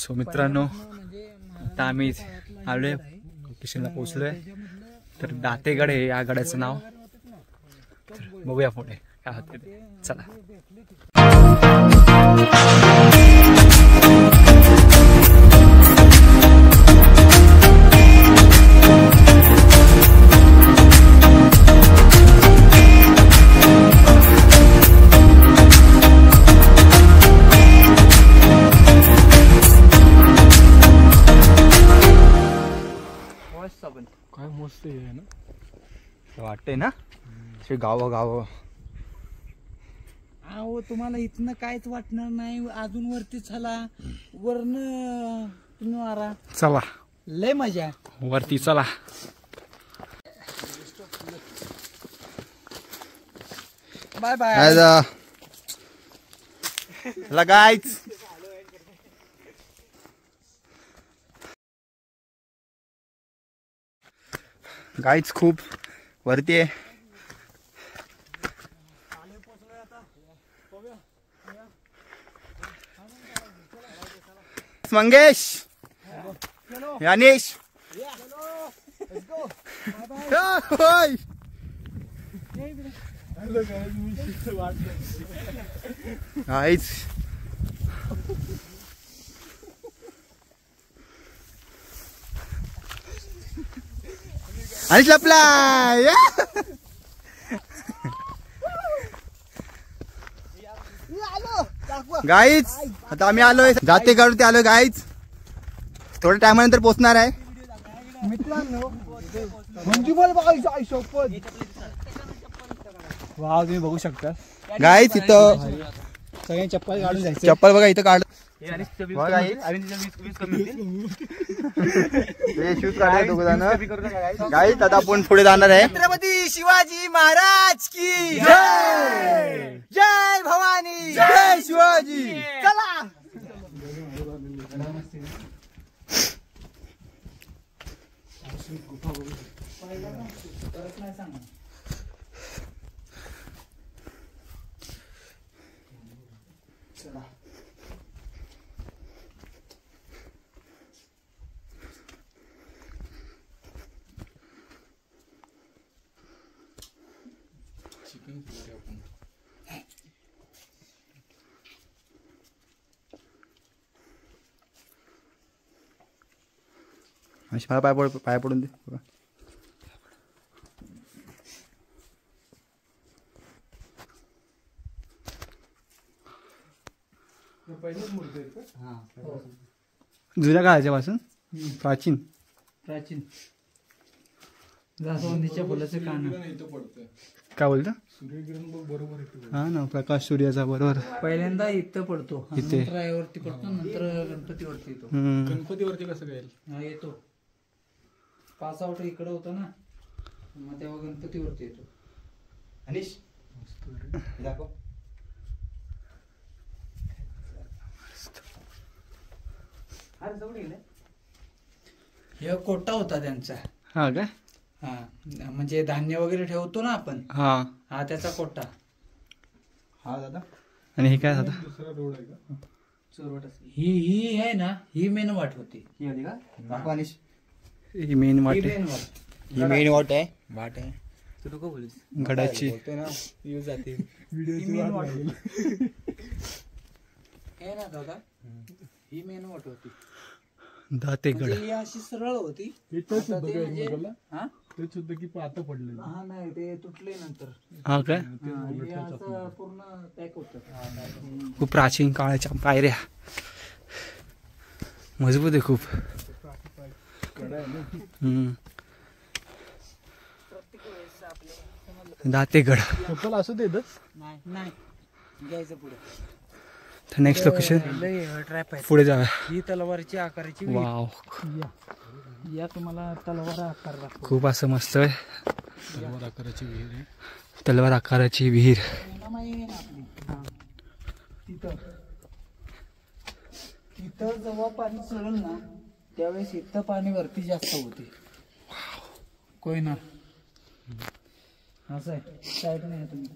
So मित्रांनो आता आम्ही आलोय लोकेशनला पोहोचलोय. तर दातेगड आहे या गडाचं नाव. बघूया पुढे काय होते ते. चला. काय मस्त आहे ना, वाटतंय ना गाव गाव. अहो तुम्हाला इथनं काहीच वाटणार नाही. अजून वरती चला, वरन तुम्ही मारा. चला लय मजा वरती चला. Bye bye. लगायच गाईच खूप वरती आहे. मंगेश, यानेश, गाईच आणि लपला. गाईच आता आम्ही आलोय दातेगड ते आलोय. गाईच थोड्या टायमानंतर पोहोचणार आहे. मित्रांनो मंजुबल बघायचं आई सोपत. वाव तुम्ही बघू शकता. गाईच इथं सगळ्यांनी चप्पल काढून जायचं. चप्पल बघा इथं काढ. गाईच आता आपण पुढे जाणार आहे. छत्रपती शिवाजी महाराज की जय. जय भवानी. जय शिवाजी. चला. मला पाय पडून दे. जुन्या काळाच्या पासून प्राचीन प्राचीन जास्वंदीच्या फुलाचे कान. काय बोलता? बरोबर आहे. हा ना, प्रकाश सूर्याचा बरोबर. पहिल्यांदा इथं पडतो, इथे रायावरती पडतो, नंतर गणपतीवरती येतो. गणपतीवरती कसं काय हा येतो. पासावट इकडं होतं ना, मग तेव्हा गणपतीवरती येतो. अनिश दाखव. हे कोटा होता त्यांचा. हा काय? हा म्हणजे धान्य वगैरे ठेवतो ना आपण, हा हा त्याचा कोटा. हा दादा. आणि हे काय दादा? दुसरा रोड आहे का? चोरवाट. ही आहे ना, ही मेन वाट होती. ही आली का? दाखव अनिश. ही मेन वाट आहे. ही मेन वाट आहे. वाट आहे तू नको बोलूस. गडाची ना यूज जाते. हे ना दादा, ही मेन वाट होती. दातेगड ही अशी सरळ होती. हा ते सुद्धा की आता पडले. हा नाही, ते तुटले नंतर. हा काय? हे असं पूर्ण पॅक होतं. खूप प्राचीन काळाच्या पायऱ्या, मजबूत आहे खूप. दातेगड. चप्पल असू दे. नाही नाही घ्यायचं पुढे. तर नेक्स्ट लोकेशन ट्रॅप आहे. पुढे जाऊया. ही तलवारची आकाराची. वाव, या तुम्हाला तलवार आकार दाखवतो. खूप असं मस्त आहे. तलवार आकाराची विहीर आहे. तलवार आकाराची विहीर. तिथं जेव्हा पाणी चढल ना, त्यावेळेस इथं पाणी वरती जास्त होते. कोयना असं आहे. साईड नाही तुम्ही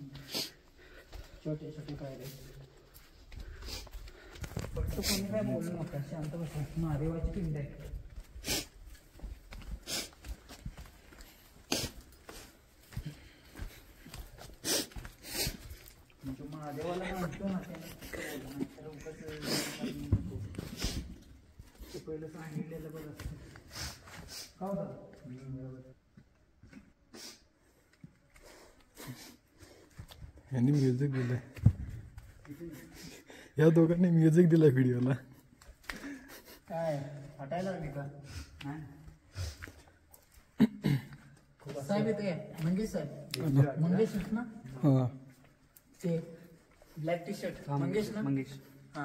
छोटे छोटे पायरे. फक्त कोणी काय बोलू नका, शांत बसा. महादेवाची पिंड आहे. म्हणजे महादेवाला मानतो ना, ते पहिलं सांगितलेलं बरं असतं. का होतं? यांनी म्युझिक दिलंय, या दोघांनी म्युझिक दिलंय व्हिडिओला. काय हटायला लागली का? साहेब येते मंगेश साहेब. मंगेश ना हा ते ब्लॅक टी शर्ट मंगेश ना. मंगेश. हा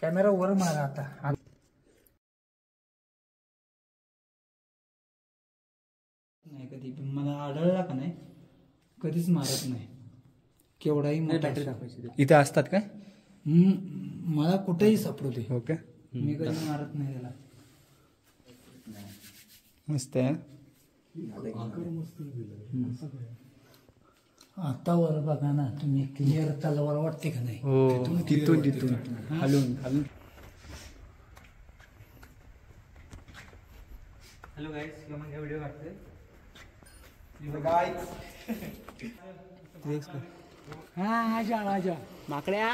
कॅमेरा वर मारा आता. नाही कधी पण मला आढळला का नाही, कधीच मारत नाही. केवढाही मोठा असो. इथे असतात काय? मला कुठेही सापडू दे, हो का? मी कधी मारत नाही त्याला. मस्त आहे. आता वर बघा ना तुम्ही, क्लिअर तलवार वाटते का नाही? हो, तिथून हलून. हॅलो गाईस, व्हिडिओ काढतोय. हा आजा माकड्या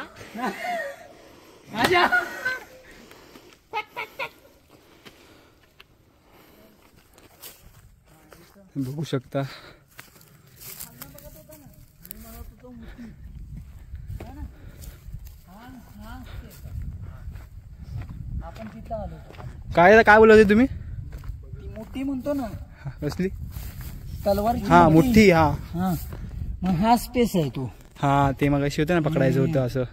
आजा. बघू शकता. आपण तिथं आलो. काय बोलत होते तुम्ही? ती मोठी म्हणतो ना, कसली? तलवार. हा, मोठी. हा हा, मग हा स्पेस आहे तो. हा, ते मगाशी होतं ना, पकडायचं होतं असं.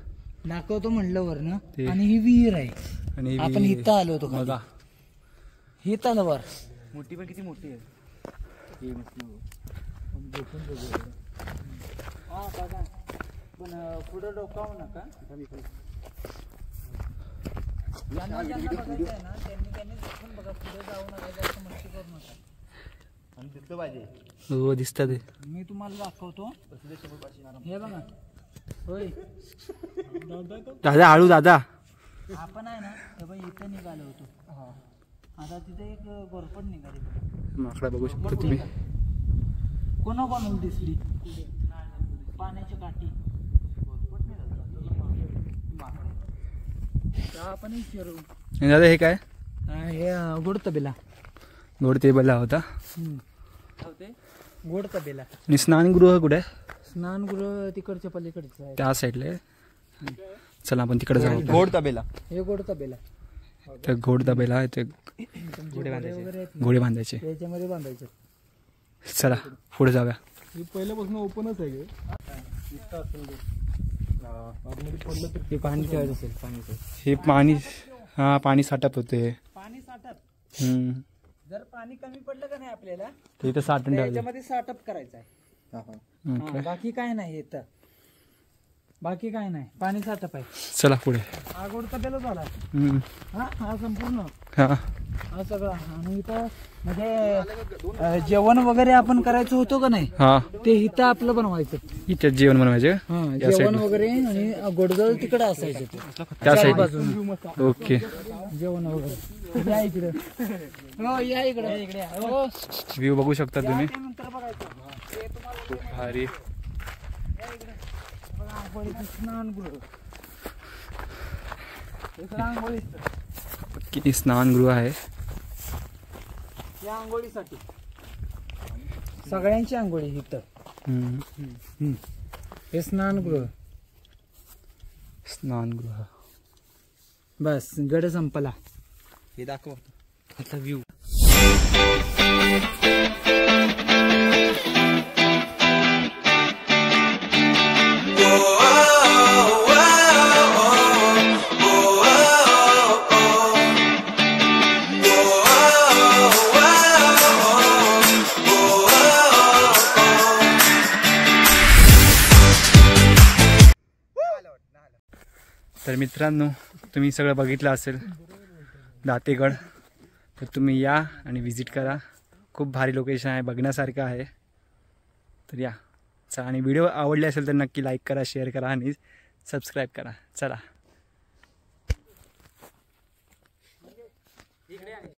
दाखवतो म्हणलं वर ना. ते. आणि ही विहीर आहे. आणि आपण इथं आलो होतो बघा. ही तलवार मोठी पण किती मोठी आहे. हा बघा, पण पुढे डोकावू नका. ज्यांना बघायचं आहे ना, त्यांनी देखून बघा, पुढे जाऊ नका, जास्त मस्ती करू नका. हो, दिसतात. मी तुम्हाला दाखवतो. हे बघा. होय दादा, आळू दादा. आपण आहे ना, हे बघ इथं निघालो होतो. आता तिथे एक गोरपड निघाली. माकडा बघू शकता तुम्ही. कोणाकोणाला दिसली? पाण्याची काठी. आपण विचारू. दादा, हे काय? हे गोड तबेला. गोड तबेला होता. गोड तबेला. आणि स्नानगृह कुठे आहे? स्नानगृह तिकडच्या पलीकडचं आहे. त्या साईडला आहे. चला आपण तिकडे जाऊ. गोड तबेला. हे गोड तबेला. ते गोड तबेला आहे, ते घोडे बांधायचे. त्याच्यामध्ये बांधायचे. चला पुढे जाऊया. हे पहिल्यापासून ओपनच आहे. हे पाणी ठेवायचं असेल. हे पाणी. हा, पाणी साठत होते. पाणी साठप. जर पाणी कमी पडलं का नाही आपल्याला, ते इथं साठून ठेवलं. त्याच्यामध्ये साठप करायचं आहे. बाकी काय नाही येत. बाकी काय नाही, पाणी साठप आहे. चला पुढे. हा गोड तबेला झाला. हा संपूर्ण. हा, हा सगळं. आणि इथं म्हणजे जेवण वगैरे आपण करायचं होतं का नाही, हा, ते इथं आपलं बनवायचं. इथे जेवण बनवायचे. जेवण वगैरे. आणि गोडजळ तिकडे असायचं. त्या साईड. बाजूने ओके. जेवण वगैरे. या इकडे. हो, या इकडे. हो, व्ह्यू बघू शकता तुम्ही. नंतर बघायचं. ते तुम्हाला खूप भारी. आंघोळीचं स्नानगृह. इकडं आंघोळीचं. किती स्नानगृह आहे. या आंघोळीसाठी सगळ्यांची आंघोळी इथं. हे स्नानगृह. स्नानगृह. बस गड संपला. हे दाखव आता व्ह्यू. तर मित्रांनो, तुम्ही सगळं बघितलं असेल दातेगड. तर तुम्ही या आणि विजिट करा. खूप भारी लोकेशन आहे, बघण्यासारखं आहे. तर या. चला, आणि व्हिडिओ आवडले असेल तर नक्की लाईक करा, शेअर करा आणि सबस्क्राईब करा. चला.